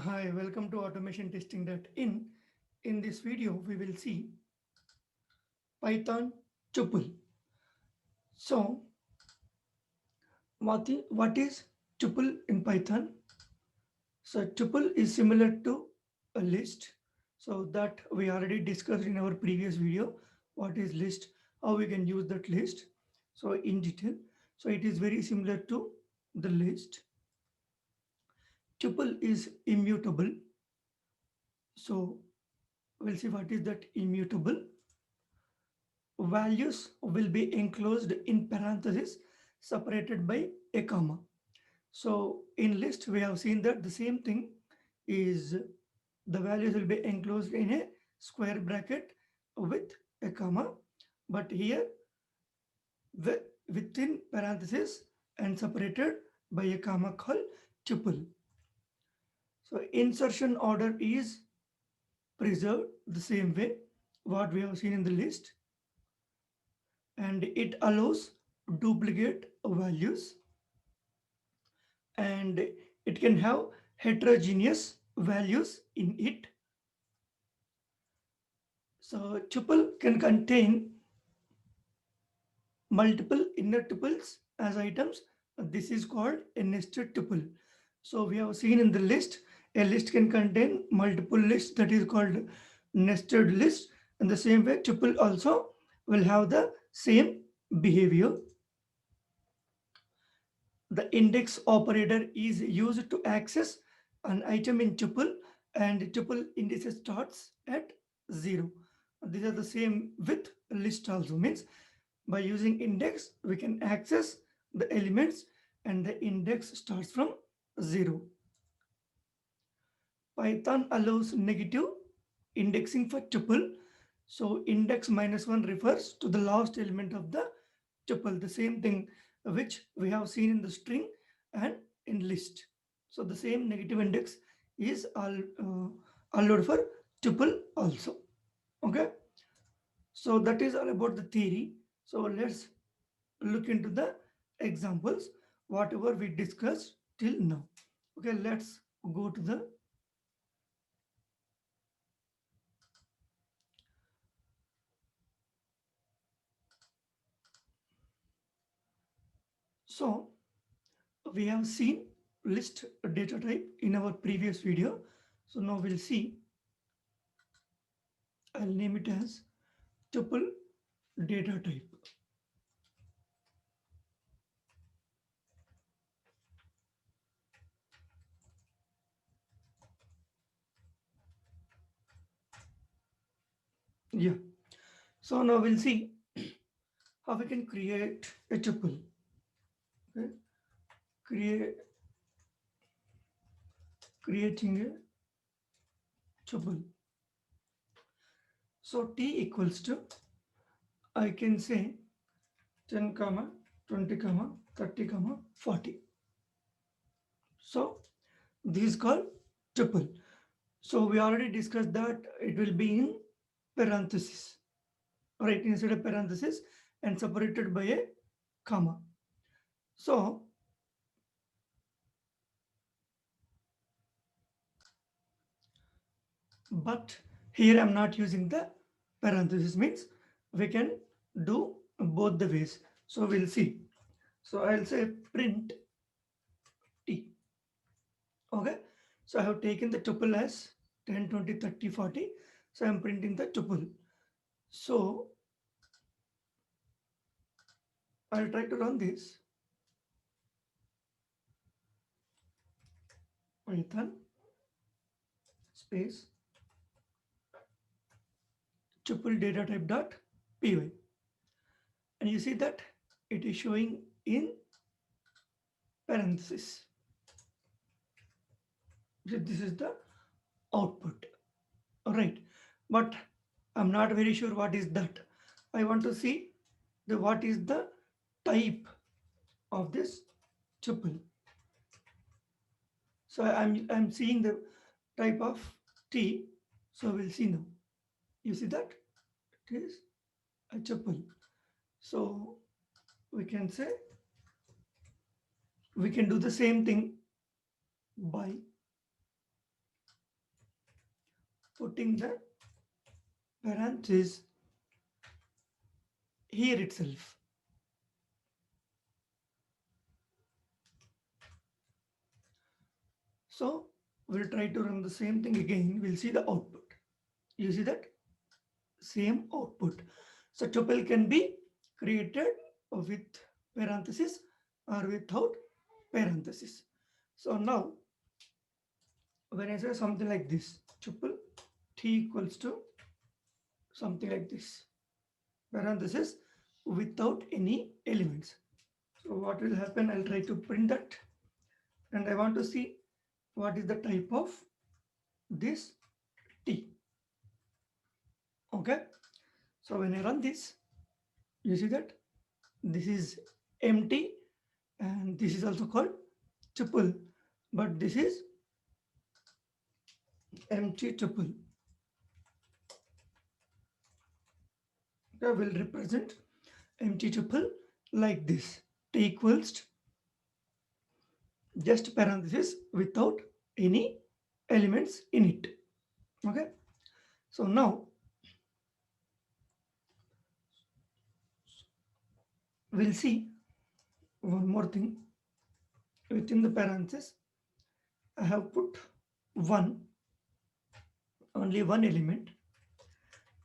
Hi, welcome to automation testing.in. In this video, we will see Python tuple. So, what is tuple in Python? So, tuple is similar to a list. So, that we already discussed in our previous video. What is list? How we can use that list? So, in detail. So, it is very similar to the list. Tuple is immutable. So, we'll see what is that immutable. Values will be enclosed in parentheses separated by a comma. So in list we have seen that the same thing is the values will be enclosed in a square bracket with a comma, but here within parentheses and separated by a comma called tuple. So insertion order is preserved the same way what we have seen in the list, and it allows duplicate values, and it can have heterogeneous values in it. So tuple can contain multiple inner tuples as items. This is called a nested tuple. So we have seen in the list, a list can contain multiple lists, that is called nested list. In the same way, tuple also will have the same behavior. The index operator is used to access an item in tuple, and tuple indices starts at 0. These are the same with list also, means by using index we can access the elements and the index starts from 0. Python allows negative indexing for tuple. So index -1 refers to the last element of the tuple, the same thing which we have seen in the string and in list. So the same negative index is allowed for tuple also. Okay. So that is all about the theory. So let's look into the examples, whatever we discussed till now. Okay, let's go to the. So we have seen list data type in our previous video. So now we'll see, I'll name it as tuple data type. Yeah. So now we'll see how we can create a tuple. Okay. Creating a tuple. So t equals to, I can say 10 comma 20 comma 30 comma 40. So this is called tuple. So we already discussed that it will be in parenthesis, right, instead of parenthesis and separated by a comma. So but here I'm not using the parenthesis, means we can do both the ways. So we'll see. So I'll say print t. Okay. So I have taken the tuple as 10, 20, 30, 40. So I'm printing the tuple. So I'll try to run this. Python space tuple data type dot py, and you see that it is showing in parenthesis. So this is the output. All right, but I'm not very sure what is that. I want to see the what is the type of this tuple. So I'm seeing the type of t. So we'll see now. You see that it is a tuple. So we can say we can do the same thing by putting the parenthesis here itself. So we'll try to run the same thing again. We'll see the output. You see that? Same output. So tuple can be created with parenthesis or without parenthesis. So now when I say something like this, tuple t equals to something like this, parenthesis without any elements. So what will happen? I'll try to print that, and I want to see what is the type of this t. Okay, so when I run this, you see that this is empty, and this is also called tuple, but this is empty tuple. Okay, will represent empty tuple like this. T equals just parenthesis without any elements in it. Okay, so now we'll see one more thing. Within the parenthesis I have put one, only one element,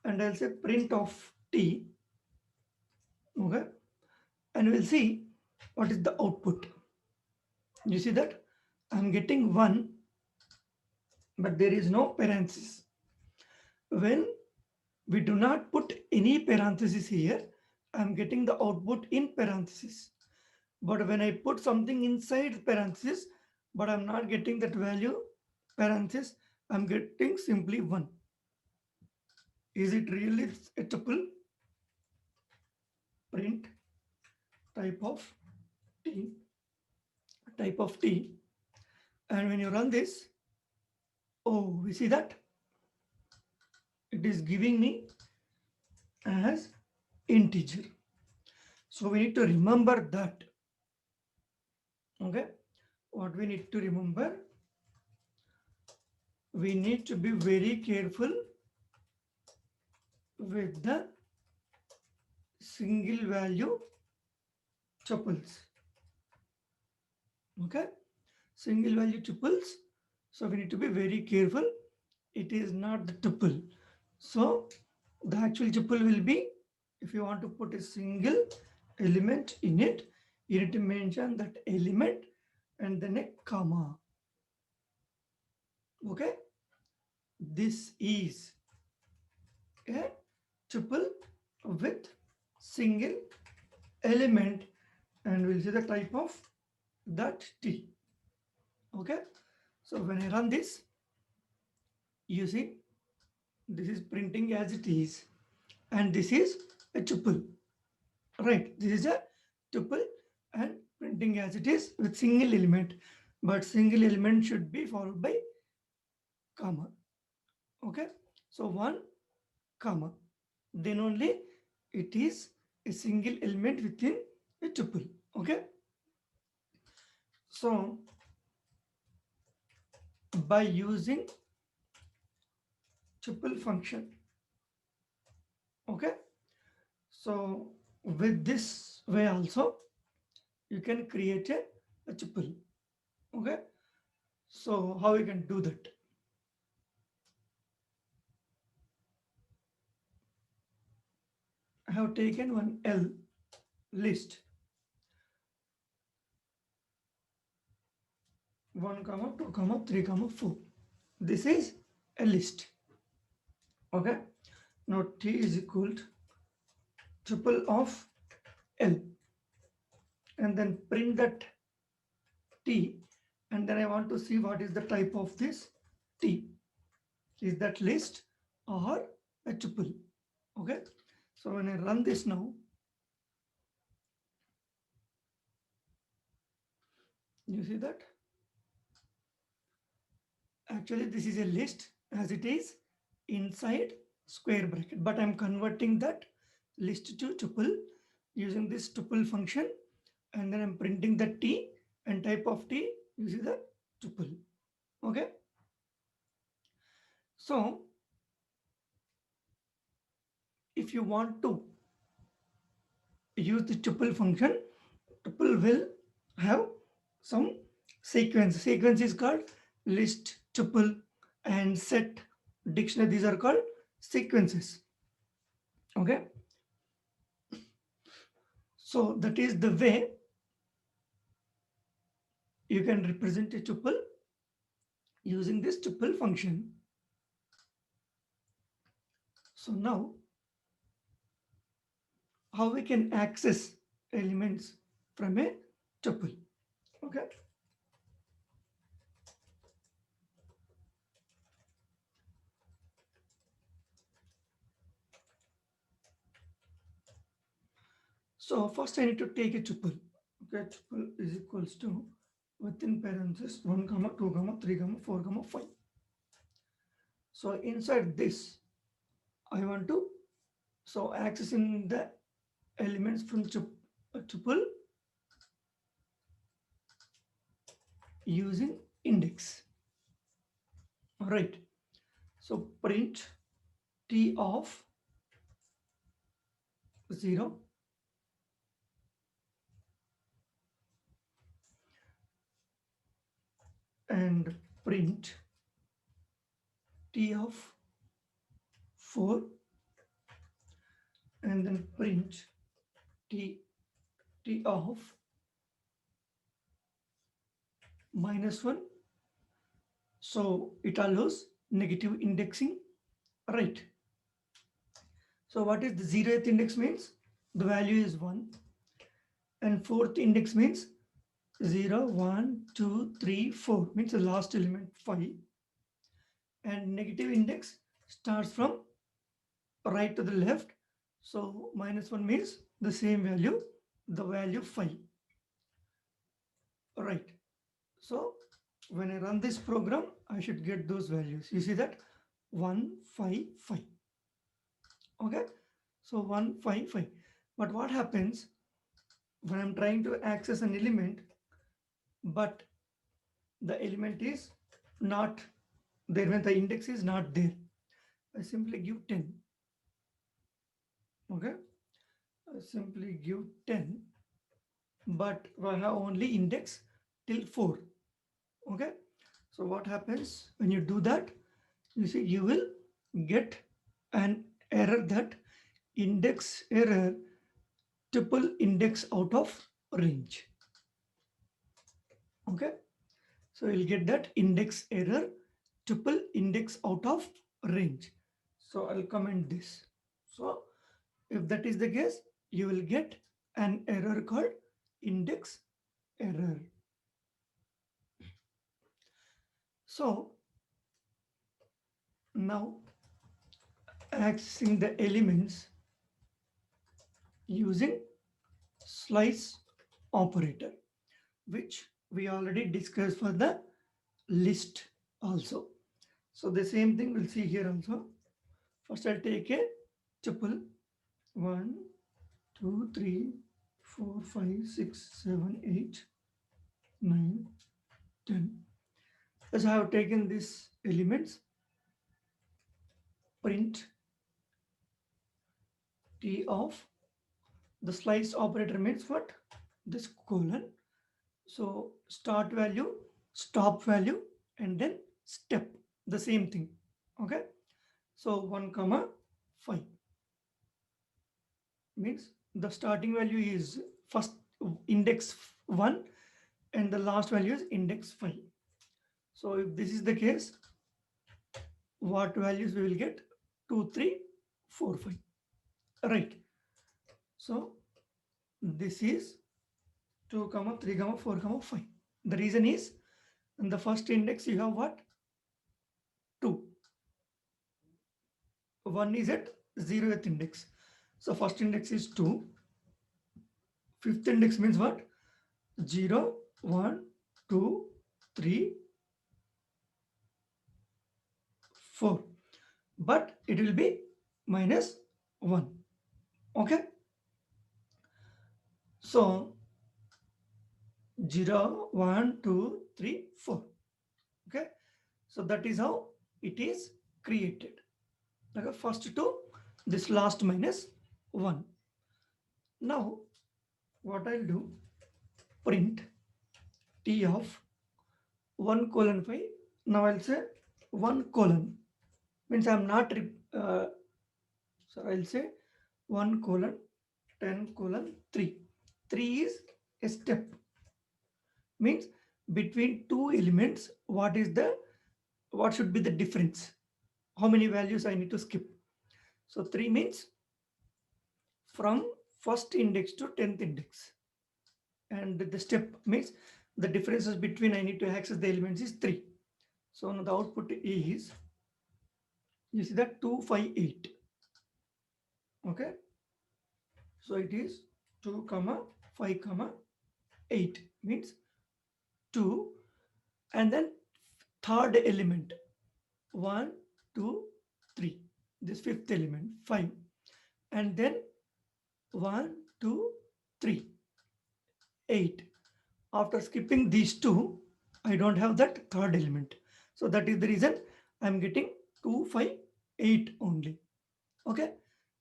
and I'll say print of t. Okay, and we'll see what is the output. You see that I'm getting one, but there is no parenthesis. When we do not put any parenthesis here, I'm getting the output in parenthesis. But when I put something inside parenthesis, but I'm not getting that value parenthesis, I'm getting simply 1. Is it really a tuple? Print type of t, type of t, and when you run this, oh, we see that it is giving me as integer. So we need to remember that. Okay, what we need to remember, we need to be very careful with the single value tuples. Okay, single value tuples, so we need to be very careful. It is not the tuple. So the actual tuple will be, if you want to put a single element in it, you need to mention that element and then a comma. Okay, this is a tuple with single element, and we'll see the type of that t. Okay, so when I run this, you see this is printing as it is, and this is a tuple, right? This is a tuple and printing as it is with single element, but single element should be followed by comma. Okay, so one comma, then only it is a single element within a tuple. Okay, so by using tuple function, okay, so with this way also you can create a tuple. Okay, so how you can do that? I have taken one L list, 1 comma 2 comma 3 comma 4. This is a list. Okay, now t is equal to tuple of L, and then print that t, and then I want to see what is the type of this t. Is that list or a tuple? Okay, so when I run this now, you see that actually this is a list as it is inside square bracket, but I'm converting that list to tuple using this tuple function, and then I'm printing the t and type of t, you see the tuple. Okay, so if you want to use the tuple function, tuple will have some sequence. Sequence is called list, tuple, and set, dictionary. These are called sequences. Okay. So that is the way you can represent a tuple using this tuple function. So now, how we can access elements from a tuple? Okay. So first I need to take a tuple. Okay, tuple is equals to within parentheses 1 comma 2 comma 3 comma 4 comma 5. So inside this, I want to accessing the elements from tuple using index. All right. So print t of 0 and print t of 4 and then print t of -1. So it allows negative indexing, right? So what is the 0th index means? The value is 1, and 4th index means 0, 1, 2, 3, 4 means the last element 5, and negative index starts from right to the left. So -1 means the same value, the value 5. Right. So when I run this program, I should get those values. You see that 155. Okay. So 155. But what happens when I'm trying to access an element, but the element is not there, when the index is not there? I simply give 10. Okay. I simply give 10, but I have only index till 4. Okay. So what happens when you do that? You see, you will get an error, that index error, tuple index out of range. Okay. So you'll get that index error, tuple index out of range. So I'll comment this. So if that is the case, you will get an error called index error. So now accessing the elements using slice operator, which we already discussed for the list also. So the same thing we'll see here also. First I'll take a tuple 1, 2, 3, 4, 5, 6, 7, 8, 9, 10. As I have taken these elements, print t of the slice operator means what? This colon. So start value, stop value, and then step, the same thing. Okay. So 1 comma 5 means the starting value is first index 1 and the last value is index 5. So if this is the case, what values we will get? 2, 3, 4, 5. Right. So this is 2 comma 3 comma 4 comma 5. The reason is in the first index you have what? 2. 1 is at 0th index. So first index is 2. Fifth index means what? 0, 1, 2, 3, 4. But it will be -1. Okay. So 0, 1, 2, 3, 4. Okay. So that is how it is created. Okay. First two this last minus 1. Now what I'll do, print t of 1 colon 5. Now I'll say 1 colon means I'm not so I'll say 1 colon 10 colon 3. 3 is a step, means between two elements what should be the difference, how many values I need to skip. So 3 means from first index to 10th index, and the step means the differences between I need to access the elements is 3. So now the output is, you see that 258. Okay, so it is 2 comma 5 comma 8 means 2, and then third element 1 2 3, this fifth element 5, and then 1 2 3 8. After skipping these two, I don't have that third element. So that is the reason I'm getting 258 only. Okay.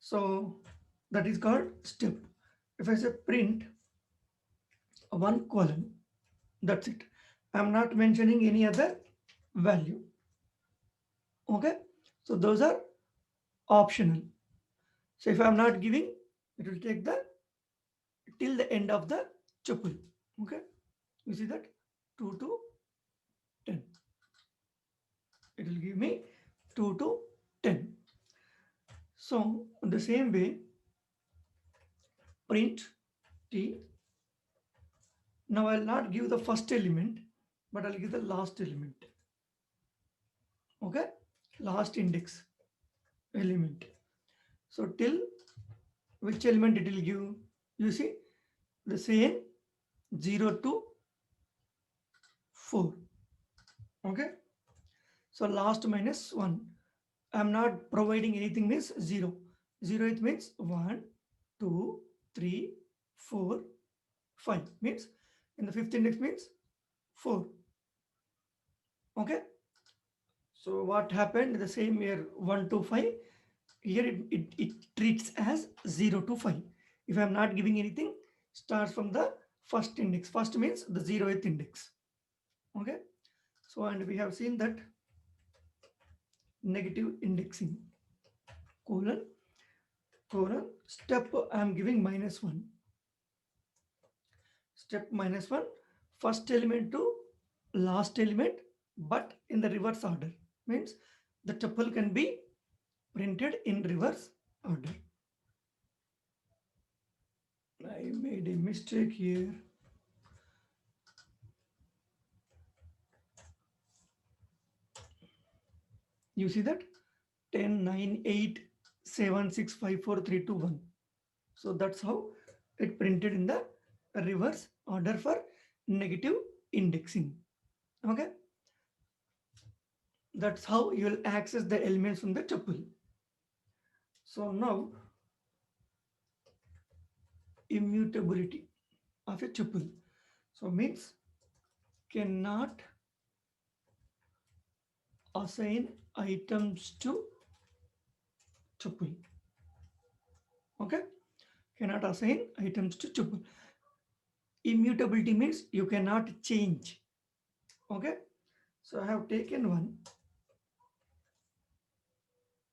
So that is called step. If I say print 1 colon, that's it. I'm not mentioning any other value. Okay. So those are optional. So if I'm not giving, it will take the till the end of the tuple. Okay. You see that 2 to 10. It will give me 2 to 10. So in the same way, print t. Now I'll not give the first element, but I'll give the last element. Okay, last index element. So till which element it will give? You see the same 0 to 4. Okay, so last minus 1. I'm not providing anything means 0. 0 it means 1, 2, 3, 4, 5 means in the fifth index means 4. Okay, so what happened the same year 1 to 5, here it treats as 0 to 5. If I'm not giving anything, starts from the first index. First means the 0th index. Okay, so and we have seen that negative indexing colon colon step I'm giving minus 1, step minus 1, first element to last element, but in the reverse order, means the tuple can be printed in reverse order. I made a mistake here. You see that 10 9 8 7 6 5 4 3 2 1. So that's how it printed in the reverse order for negative indexing. Okay, that's how you will access the elements from the tuple. So now immutability of a tuple, so means cannot assign items to tuple. Okay, cannot assign items to tuple. Immutability means you cannot change. Okay, so I have taken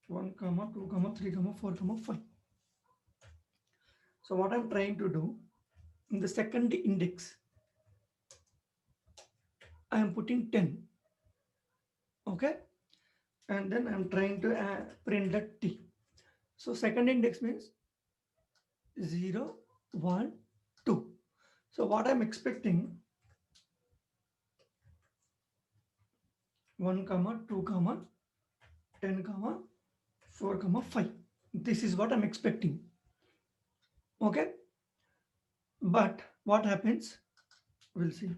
1 comma 2 comma 3 comma 4 comma 5. So what I'm trying to do, in the second index I am putting 10. Okay, and then I'm trying to print that t. So second index means 0 1 2. So what I'm expecting, 1 comma 2 comma 10 comma 4 comma 5. This is what I'm expecting. Okay, but what happens, we'll see.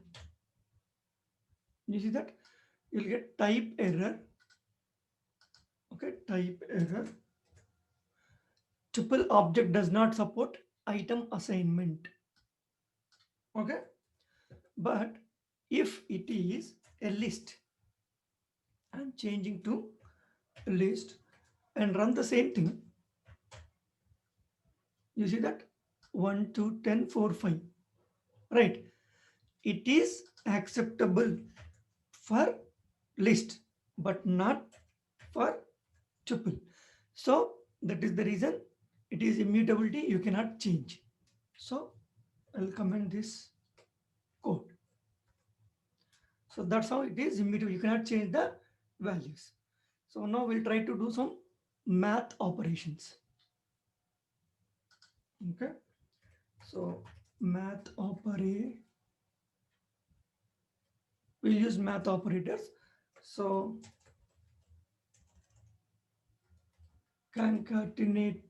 You see that you'll get type error. Okay, type error, tuple object does not support item assignment. Okay, but if it is a list, I'm changing to list and run the same thing. You see that 1 2 10 4 5, right? It is acceptable for list but not for tuple. So that is the reason it is immutability, you cannot change. So I'll comment this code. So that's how it is immutable, you cannot change the values. So now we'll try to do some math operations. Okay, so math operator, we'll use math operators. So concatenation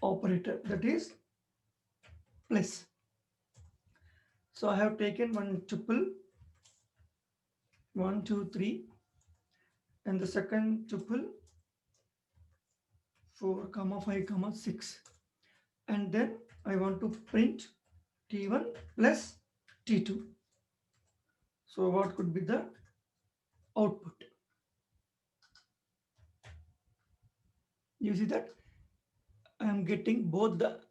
operator, that is plus. So I have taken one tuple 1 2 3 and the second tuple 4 comma 5 comma 6, and then I want to print t1 plus t2. So what could be the output? You see that I am getting both the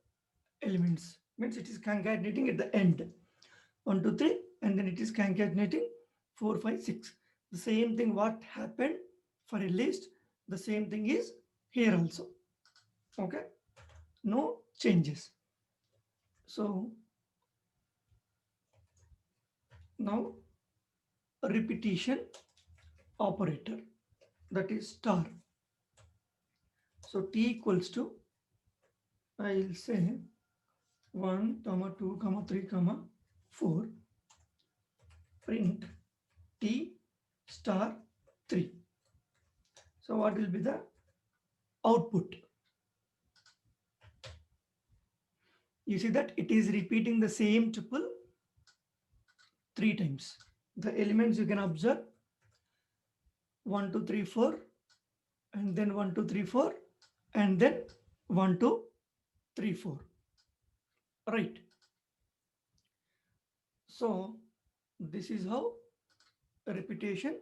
elements, means it is concatenating at the end 1 2 3, and then it is concatenating 4 5 6. The same thing what happened for a list, the same thing is here also. Okay, no changes. So now repetition operator, that is star. So t equals to, I'll say 1 comma 2 comma 3 comma 4, print t star 3. So what will be the output? You see that it is repeating the same tuple 3 times. The elements you can observe 1 2 3 4, and then 1 2 3 4, and then 1 2 3 4, right? So this is how repetition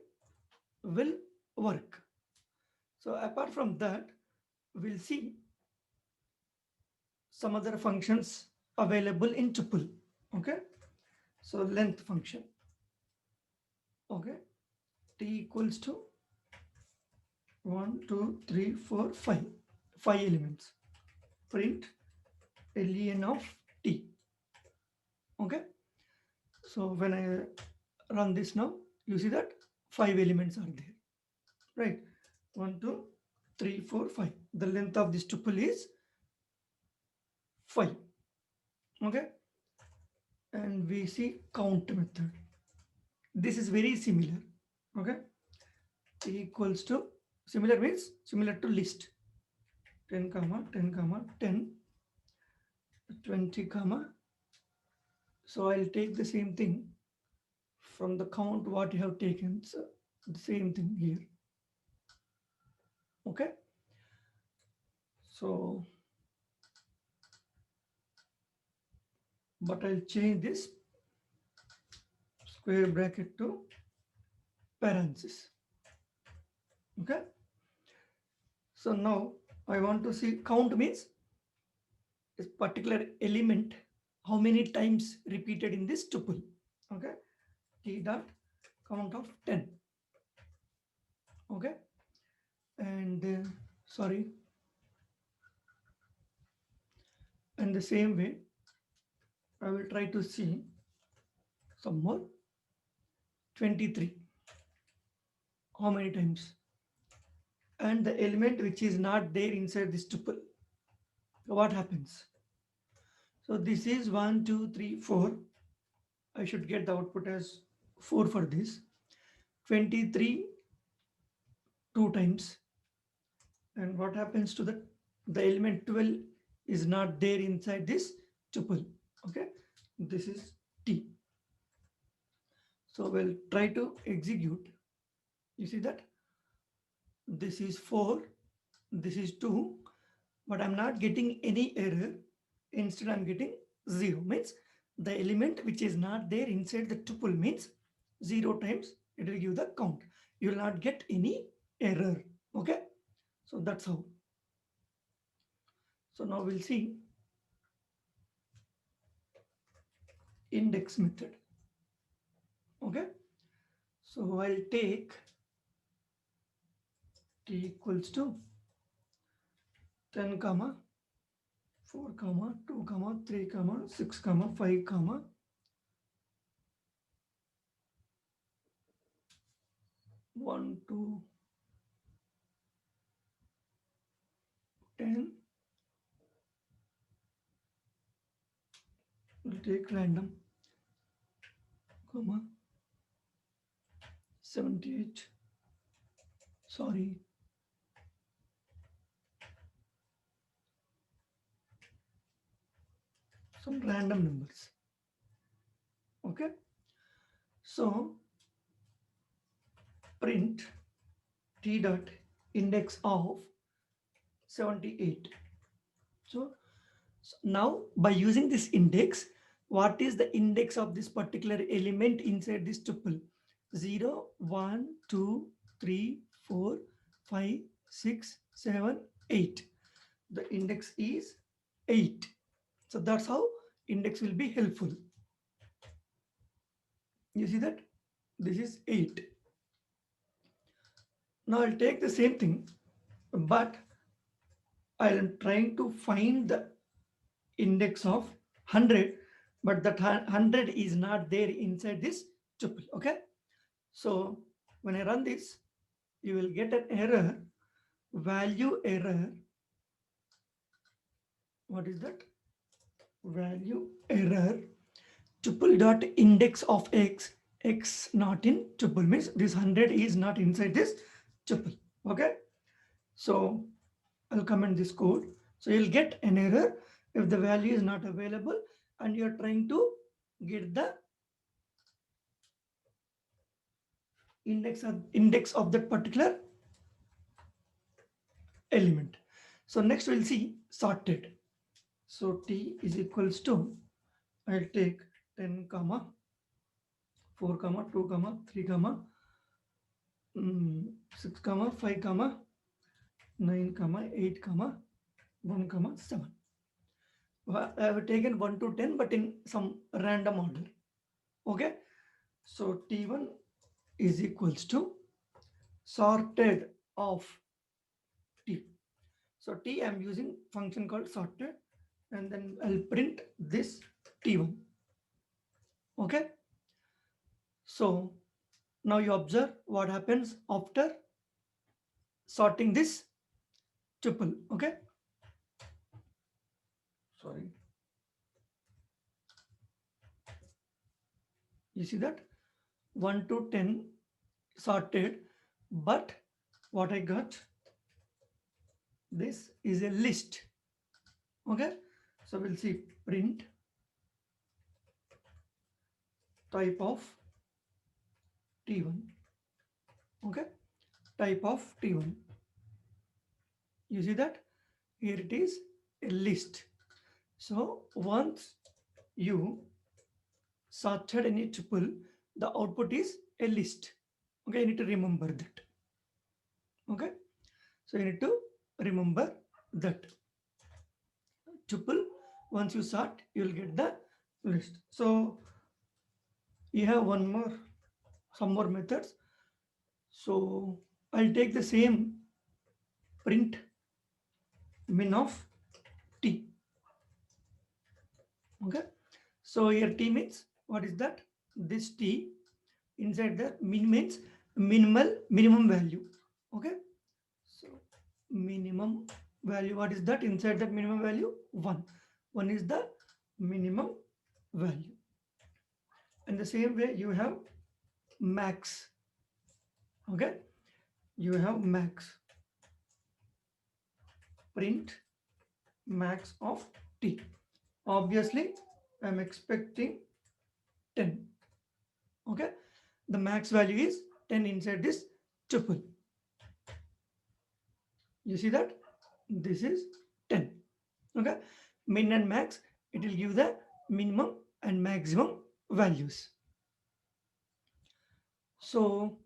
will work. So apart from that, we'll see some other functions available in tuple. Okay, so length function. Okay, t equals to 1 2 3 4 5, 5 elements, print len of t. Okay, so when I run this now, you see that 5 elements are there, right? 1 2 3 4 5, the length of this tuple is 5. Okay, and we see count method. This is very similar. Okay, t equals to, similar means similar to list, 10 comma 10 comma 10, 20 comma. So I'll take the same thing from the count what you have taken, so the same thing here. Okay, so but I'll change this square bracket to parenthesis. Okay, so now I want to see count means a particular element how many times repeated in this tuple. Okay, t dot count of 10. Okay, and sorry, and the same way I will try to see some more. 23, how many times, and the element which is not there inside this tuple, what happens? So this is 1 2 3 4, I should get the output as 4 for this. 23 2 times, and what happens to the element 12 is not there inside this tuple. Okay, this is t. So we'll try to execute. You see that this is 4, this is 2, but I'm not getting any error. Instead I'm getting 0, means the element which is not there inside the tuple means 0 times it will give the count. You will not get any error. Okay, so that's how. So now we'll see index method. Okay, so I'll take t equals to 10 comma 4 comma 2 comma 3 comma 6 comma 5 comma 1 to 10. We'll take random comma 78. Sorry, some random numbers. Okay, so print t dot index of 78. So now by using this index, what is the index of this particular element inside this tuple? 0, 1, 2, 3, 4, 5, 6, 7, 8. The index is 8. So that's how index will be helpful. You see that? This is 8. Now I'll take the same thing, but I am trying to find the index of 100, but that 100 is not there inside this tuple. Okay, so when I run this, you will get an error, value error. What is that? Value error, tuple dot index of x not in tuple, means this 100 is not inside this tuple. Okay, so I'll comment this code. So you'll get an error if the value is not available and you're trying to get the index of that particular element. So next we'll see sorted. So t is equals to, I'll take 10 comma 4 comma 2 comma 3 comma 6 comma 5 comma 9 comma 8 comma 1 comma 7. I have taken 1 to 10 but in some random order. Okay, so t1 is equals to sorted of t. So t, I'm using function called sorted, and then I'll print this t1. Okay, so now you observe what happens after sorting this tuple. Okay, sorry, you see that 1 to 10 sorted, but what I got, this is a list. Okay, so we'll see print type of t1. Okay, type of t1. You see that here it is a list. So once you sorted any tuple, the output is a list. Okay, you need to remember that. Okay, so you need to remember that tuple, once you sort, you will get the list. So you have some more methods. So I'll take the same print min of t. Okay, so here t means what is that? This t inside the min means minimum value. Okay, so minimum value, what is that? Inside that minimum value, 1 is the minimum value. In the same way you have max. Okay, you have max, print max of t. Obviously I'm expecting 10. Okay, the max value is 10 inside this tuple. You see that this is 10. Okay, min and max, it will give the minimum and maximum values. So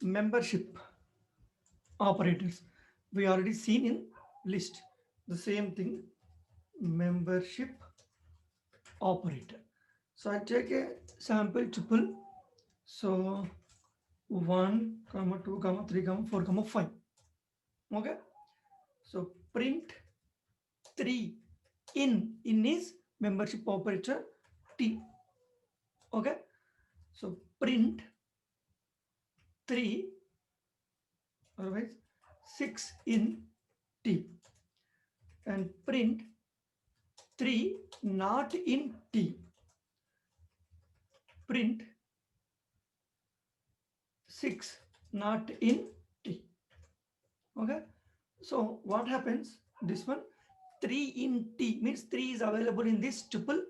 membership operators we already seen in list. the same thing, membership operator. So I take a sample tuple. So 1, comma 2, comma 3, comma 4, comma 5. Okay. So print 3 in is membership operator T. Okay. So print 3, otherwise 6 in T, and print 3 not in T. Print 6 not in T. Okay. So what happens? This one 3 in T means 3 is available in this tuple.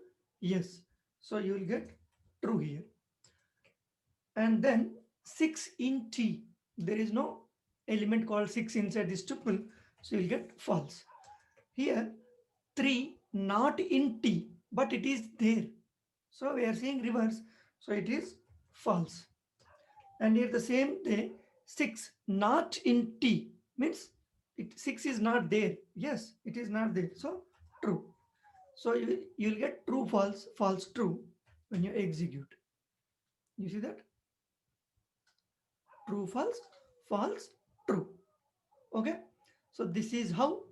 Yes. So you will get true here. And then 6 in T. There is no element called 6 inside this tuple. So you'll get false. Here 3 not in T, but it is there. So we are seeing reverse. So it is false. And here the same day 6 not in T means 6 is not there. Yes, it is not there. So true. So you'll get true, false, false, true when you execute. You see that? True, false, false, true. Okay. So this is how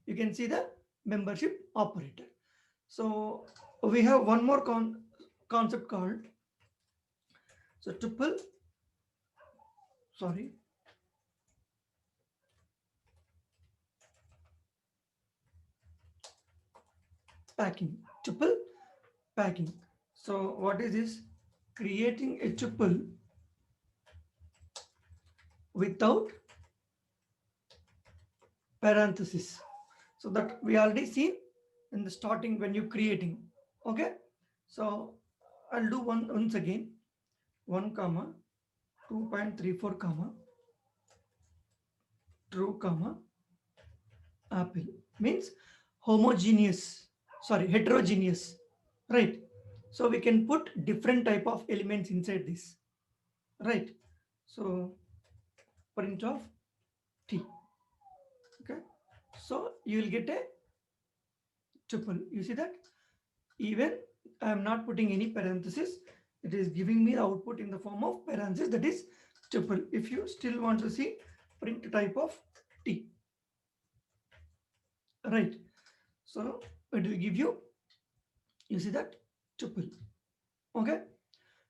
you can see the membership operator. So we have one more concept called, so tuple, sorry, packing, tuple packing. So what is this? Creating a tuple without parenthesis. So that we already seen in the starting when you creating. Okay. So I'll do once again, 1 comma 2.34 comma true comma apple means homogeneous, sorry, heterogeneous, right? So we can put different type of elements inside this, right? So print of T. Okay. So you will get a tuple. You see that? Even I am not putting any parenthesis, it is giving me the output in the form of parenthesis, that is tuple. If you still want to see print type of T, right? So it will give you see that tuple. Okay.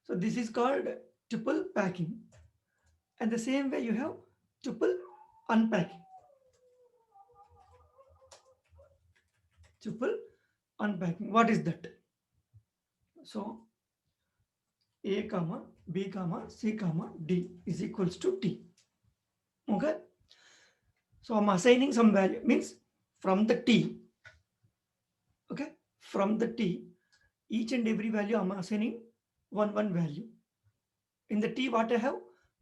So this is called tuple packing. And the same way you have tuple unpacking. Tuple unpacking. What is that? So A comma B comma C comma D is equals to T. Okay. So I'm assigning some value, means from the T. Okay. From the T, each and every value I'm assigning one value. In the T, what I have?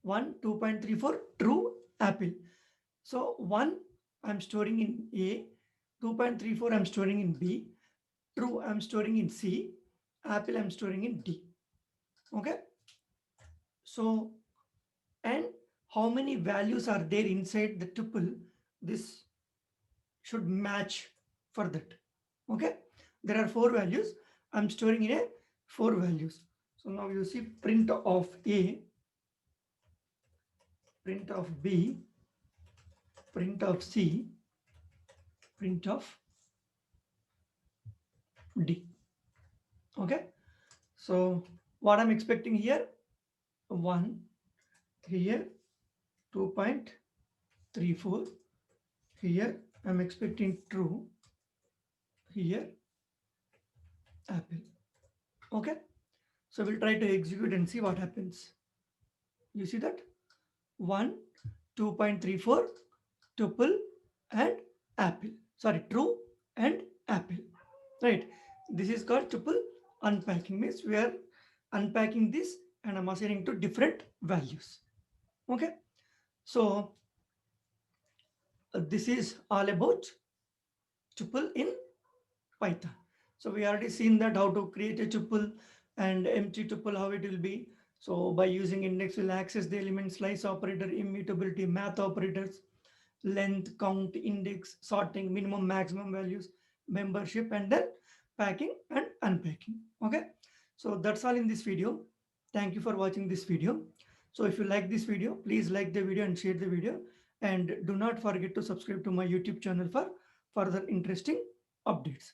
1, 2.34 true apple. So 1 I'm storing in A, 2.34 I'm storing in B, true I'm storing in C, apple I'm storing in D. Okay. So, and how many values are there inside the tuple? This should match for that. Okay. There are 4 values. I'm storing in a 4 values. So now you see print of A, print of B, print of C, print of D. Okay. So what I'm expecting here, 1 here, 2.34 here, I'm expecting true, here apple. Okay. So we'll try to execute and see what happens. You see that 1, 2.34 tuple and apple, sorry, true and apple, right? This is called tuple unpacking, means we are unpacking this and I'm assigning to different values. Okay. So this is all about tuple in Python. So we already seen that how to create a tuple and empty tuple, how it will be. So by using index, we'll access the element, slice operator, immutability, math operators, length, count, index, sorting, minimum, maximum values, membership, and then packing and unpacking. Okay, so that's all in this video. Thank you for watching this video. So if you like this video, please like the video and share the video, and do not forget to subscribe to my YouTube channel for further interesting updates.